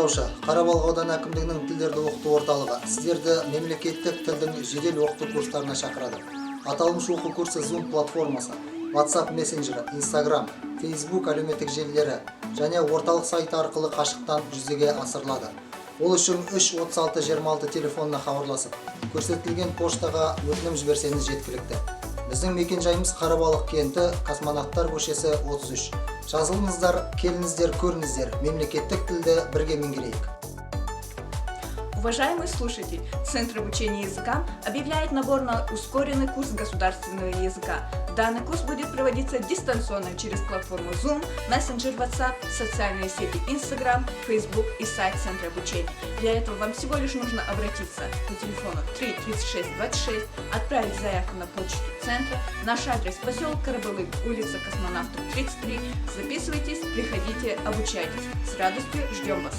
тыңдаушы, Қарабалық ауданы әкімдігінің тілдерді оқыту орталығы сіздерді мемлекеттік тілдің жедел оқыту курстарына шақырады. Аталмыш оқу курсы Zoom платформасы, WhatsApp мессенджері, Instagram, Facebook әлеуметтік желілері және орталық сайты арқылы қашықтан жүзеге асырылады. Ол үшін 33626 телефонына хабарласып, көрсетілген поштаға өтінім жіберсеңіз жеткілікті. Біздің мекен жайымыз Қарабалық кенті, Космонавтар көшесі 33. Жазылыңыздар, келіңіздер, көріңіздер, мемлекеттік тілді бірге меңгерейік. Уважаемый слушатель, Центр обучения языкам объявляет набор на ускоренный курс государственного языка. Данный курс будет проводиться дистанционно через платформу Zoom, мессенджер WhatsApp, социальные сети Instagram, Facebook и сайт Центра обучения. Для этого вам всего лишь нужно обратиться по телефону 3 36 26, отправить заявку на почту Центра, наш адрес поселок Карабалык, улица Космонавтов 33. Записывайтесь, приходите, обучайтесь. С радостью ждем вас.